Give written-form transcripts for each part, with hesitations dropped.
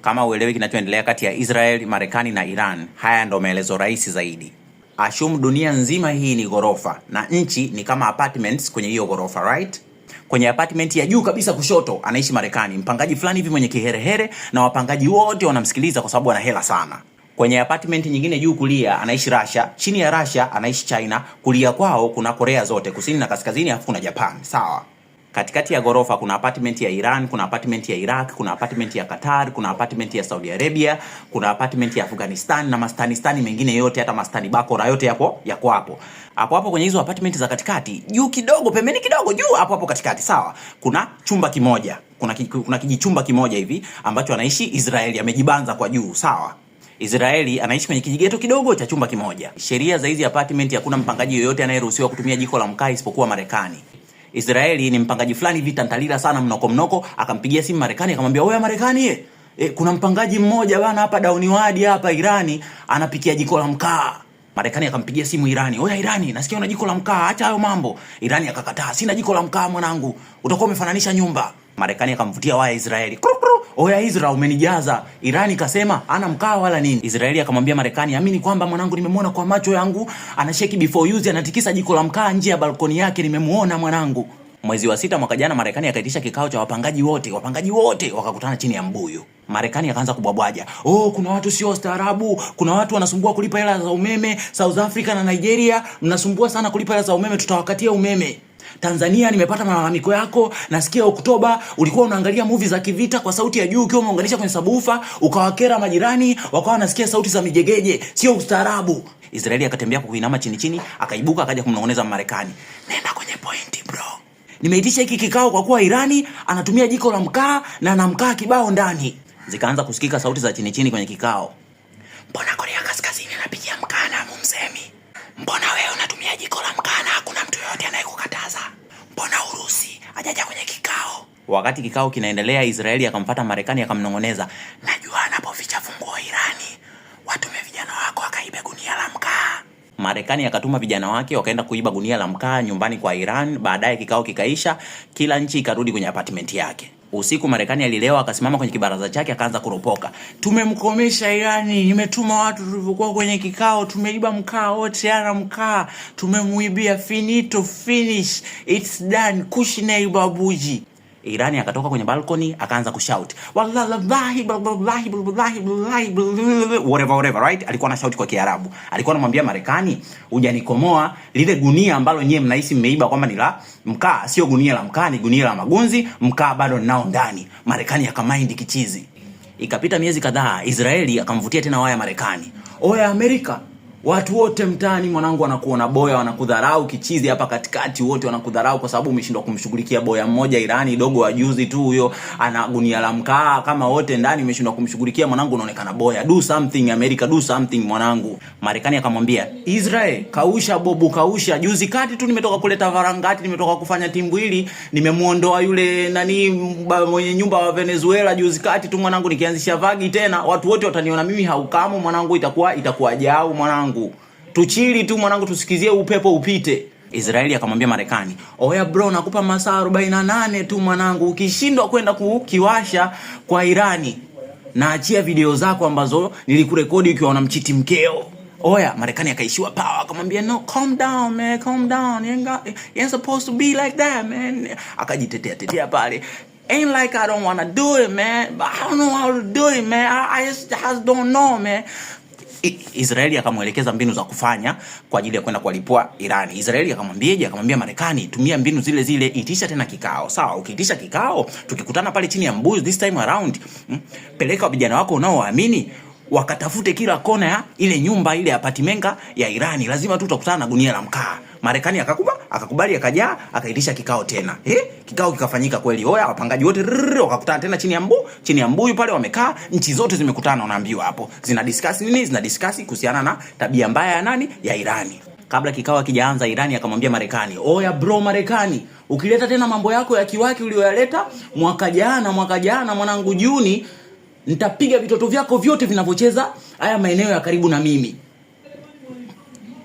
Kama uelewi kinachoendelea kati ya Israel, Marekani na Iran, haya ndo maelezo rahisi zaidi. Assume dunia nzima hii ni ghorofa na nchi ni kama apartments kwenye hiyo ghorofa, right? Kwenye apartment ya juu kabisa kushoto anaishi Marekani, mpangaji fulani hivi mwenye kiherehere, na wapangaji wote wanamsikiliza kwa sababu ana hela sana. Kwenye apartment nyingine juu kulia anaishi Russia, chini ya Russia anaishi China, kulia kwao kuna Korea zote, kusini na kaskazini, afu kuna Japan, sawa? Katikati ya ghorofa kuna apartment ya Iran, kuna apartment ya Iraq, kuna apartment ya Qatar, kuna apartment ya Saudi Arabia, kuna apartment ya Afghanistan na mastanistani mengine yote, hata mastani Bakora yote yako hapo. Hapo kwenye hizo apartment za katikati, juu kidogo, pembeni kidogo, juu hapo katikati, sawa? Kuna chumba kimoja, kuna kijichumba kimoja hivi ambacho anaishi Israeli, amejibanza kwa juu, sawa? Israeli anaishi kwenye kijigeto kidogo cha chumba kimoja. Sheria za hizi apartment, hakuna mpangaji yoyote anayeruhusiwa kutumia jiko la mkaa isipokuwa Marekani. Israeli ni mpangaji fulani hivi tantalila sana, mnoko, akampigia simu Marekani akamwambia, "Wewe Marekani, kuna mpangaji mmoja bana hapa Downward hapa Irani anapikia jiko la mkaa." Marekani akampigia simu Irani, "Oya Irani, nasikia una jiko la mkaa, acha hayo mambo." Irani akakataa, "Sina jiko la mkaa mwanangu, utakuwa umefananisha nyumba." Marekani akamvutia waya Israeli, "Oya Israel, umenijaza." Irani kasema ana mkaa wala nini. Israeli akamwambia Marekani, "Amini kwamba mwanangu, nimemuona kwa macho yangu, anashake before use, anatikisa jiko la mkaa nje ya balkoni yake, nimemuona mwanangu." Mwezi wa 6 mwaka jana Marekani akaitisha kikao cha wapangaji wote wakakutana chini ya mbuyu. Marekani akaanza kubwabwaja, "Kuna watu sio staarabu, kuna watu wanasumbua kulipa hela za umeme, South Africa na Nigeria mnasumbua sana kulipa hela za umeme, tutawakatia umeme. Tanzania, nimepata malalamiko yako, nasikia Oktoba ulikuwa unaangalia movie za kivita kwa sauti ya juu ukiwa umeunganisha kwenye subwoofer, ukawakera majirani, wakawa nasikia sauti za mijegeje, sio ustaarabu." Israeli akatembea kuinama chini, akaibuka akaja kumnong'oneza Marekani, "Nenda kwenye point bro. Nimeitisha hiki kikao kwa kuwa Irani anatumia jiko la mkaa na ana mkaa kibao ndani." Zikaanza kusikika sauti za chini kwenye kikao. "Mbona Korea Kaskazini anapigia mkaa na mumsemi? Mbona wewe unatumia jiko la mkaa na hakuna mtu yote anayekukataza? Mbona Urusi hajaja kwenye kikao?" Wakati kikao kinaendelea, Israeli akamfuata Marekani akamnong'oneza, "Najua anapoficha funguo Irani, watume vijana wako akaibe gunia la mkaa." Marekani akatuma vijana wake wakaenda kuiba gunia la mkaa nyumbani kwa Iran. Baadaye kikao kikaisha, kila nchi ikarudi kwenye apartment yake. Usiku Marekani alilewa akasimama kwenye kibaraza chake akaanza kuropoka, "Tumemkomesha Irani, nimetuma watu tulivyokuwa kwenye kikao, tumeiba mkaa wote, ana mkaa, tumemuibia, finito, finish, it's done, kushinei babuji." Irani akatoka kwenye balcony akaanza kushout, "Wallahi whatever, right?" Alikuwa na shout kwa Kiarabu. Alikuwa anamwambia Marekani, "Hujanikomoa, lile gunia ambalo nyewe mnahisi mmeiba kwamba ni la mkaa, sio gunia la mkaa, ni gunia la magunzi, mkaa bado ninao ndani." Marekani akamind kichizi. Ikapita miezi kadhaa, Israeli akamvutia tena waya Marekani, "Oya Amerika, watu wote mtaani mwanangu wanakuona boya, wanakudharau kichizi hapa katikati, wote wanakudharau kwa sababu umeshindwa kumshughulikia boya mmoja Irani dogo wa juzi tu, huyo ana gunia la mkaa kama wote ndani, umeshindwa kumshughulikia mwanangu, unaonekana boya. Do something America, do something mwanangu." Marekani akamwambia, "Israel, kausha bobu, kausha. Juzi kati tu nimetoka kuleta varangati, nimetoka kufanya timbu hili, nimemuondoa yule mwenye nyumba wa Venezuela juzi kati tu mwanangu, nikianzisha vagi tena watu wote wataniona mimi haukamu mwanangu, itakuwa jao mwanangu. Tuchili tu mwanangu, tusikizie upepo upite." Israeli akamwambia Marekani, "Oya bro, nakupa masaa 48 tu mwanangu, ukishindwa kwenda kukiwasha kwa Irani naachia video zako ambazo nilikurekodi ukiwa unamchiti mkeo." Oya, Marekani akaishiwa power akamwambia, "No, calm down man, calm down. You ain't supposed to be like that man." Akajitetea pale, "Ain't like I don't want to do it man, but I don't know how to do it man. I just don't know man." Israeli akamwelekeza mbinu za kufanya kwa ajili ya kwenda kuwalipua Irani. Israeli akamwambia Marekani, "Tumia mbinu zile, itisha tena kikao." Sawa, ukiitisha kikao, tukikutana pale chini ya mbuzi this time around, peleka vijana wako unaowaamini wakatafute kila kona ya ile nyumba, ile apartmentka ya Irani, lazima tu tutakutana na gunia la mkaa." Marekani akakubali, akaja akaitisha kikao tena. Kikao kikafanyika kweli. Oya, wapangaji wote wakakutana tena chini ya mbuyu pale, wamekaa, nchi zote zimekutana, unaambiwa hapo. Zina discuss kuhusiana na tabia mbaya ya nani? Ya Irani. Kabla kikao hakijaanza, Irani akamwambia Marekani, "Oya bro Marekani, ukileta tena mambo yako ya kiwaki ulioyaleta mwaka jana mwanangu Juni, nitapiga vitoto vyako vyote vinavyocheza haya maeneo ya karibu na mimi."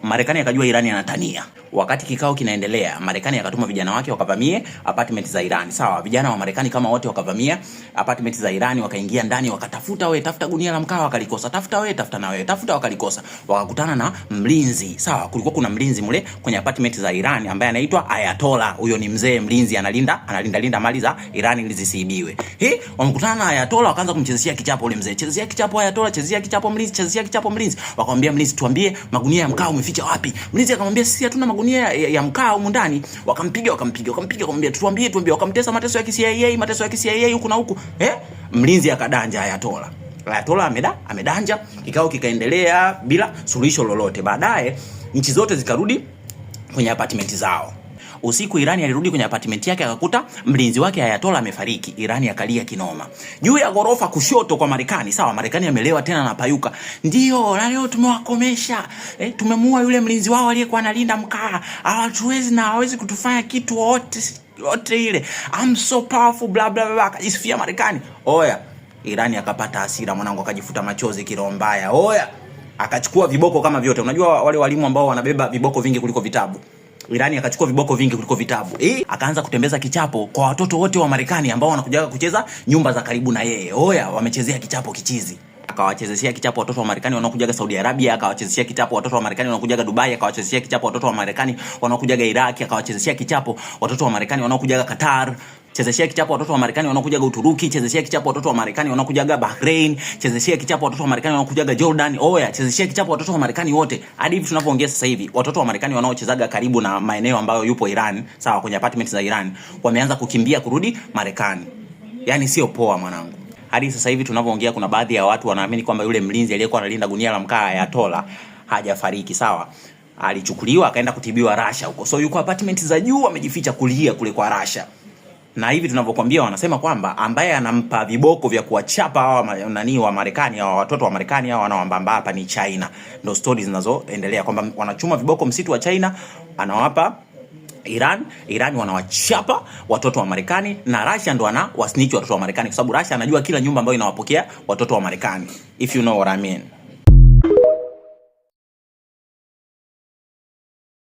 Marekani akajua Irani anatania. Wakati kikao kinaendelea, Marekani akatuma vijana wake wakavamie apartment za Iran. Sawa, vijana wa Marekani kama wote wakavamia apartment za Iran, wakaingia ndani, wakatafuta, wewe tafuta gunia la mkaa, wakalikosa. Tafuta wewe, tafuta na wewe, tafuta, wakalikosa. Wakakutana na mlinzi. Sawa, kulikuwa kuna mlinzi mule kwenye apartment za Iran ambaye anaitwa Ayatollah. Huyo ni mzee mlinzi, analinda mali za Iran ili zisiibiwe. Wamekutana na Ayatollah, wakaanza kumchezea kichapo ule mzee. Chezea kichapo Ayatollah, chezea kichapo mlinzi, chezea kichapo mlinzi. Wakamwambia mlinzi, tuambie magunia ya mkaa umeficha wapi? Mlinzi akamwambia sisi hatuna magunia ya mkaa huko ndani. Wakampiga, akamwambia tuambie. Wakamtesa mateso ya CIA huku na huku. Mlinzi akadanja Ayatollah amedanja. Kikao kikaendelea bila suluhisho lolote. Baadaye nchi zote zikarudi kwenye apartment zao. Usiku Irani alirudi kwenye apartment yake, akakuta mlinzi wake Ayatollah amefariki. Irani akalia kinoma. Juu ya gorofa kushoto kwa Marekani, sawa, Marekani amelewa tena na payuka. Ndio, na leo tumewakomesha. Tumemua yule mlinzi wao aliyekuwa analinda mkaa. Hawatuwezi na hawezi kutufanya kitu wote ile. I'm so powerful bla bla bla. Akajisifia Marekani. Oya, Irani akapata hasira mwanangu, akajifuta machozi kiroho mbaya. Oya, akachukua viboko kama vyote. Unajua wale walimu ambao wanabeba viboko vingi kuliko vitabu. Irani akachukua viboko vingi kuliko vitabu. Akaanza kutembeza kichapo kwa watoto wote wa Marekani ambao wanakuja kucheza nyumba za karibu na yeye. Oya, wamechezea kichapo kichizi. Akawachezeshia kichapo watoto wa Marekani wanaokuja Saudi Arabia, akawachezeshia kichapo watoto wa Marekani wanaokuja Dubai, akawachezeshia kichapo watoto wa Marekani wanaokuja Iraq, akawachezeshia kichapo watoto wa Marekani wanaokuja Qatar, chezeshia kichapo watoto wa Marekani wanaokuja Uturuki, chezeshia kichapo watoto wa Marekani wanaokuja Bahrain, chezeshia kichapo watoto wa Marekani wanaokuja Jordan. Oya, chezeshia kichapo watoto wa Marekani wote. Hadi hivi tunavyoongea sasa hivi, watoto wa Marekani wanaochezaga karibu na maeneo ambayo yupo Iran, sawa, kwenye apartment za Iran, wameanza kukimbia kurudi Marekani. Yaani sio poa mwanangu. Hadi sasa hivi tunavyoongea kuna baadhi ya watu wanaamini kwamba yule mlinzi aliyekuwa analinda gunia la mkaa Ayatollah hajafariki, sawa. Alichukuliwa akaenda kutibiwa Russia huko. So yuko apartment za juu amejificha kulia kule kwa Russia. Na hivi tunavyokuambia wanasema kwamba ambaye anampa viboko vya kuwachapa hawa wa Marekani, hawa watoto wa Marekani hawa wanaoambamba hapa ni China. Ndio stories zinazoendelea kwamba wanachuma viboko msitu wa China, anawapa Iran wanawachapa watoto wa Marekani, na Russia ndo wasnitch watoto wa Marekani kwa sababu Russia anajua kila nyumba ambayo inawapokea watoto wa Marekani, if you know what I mean.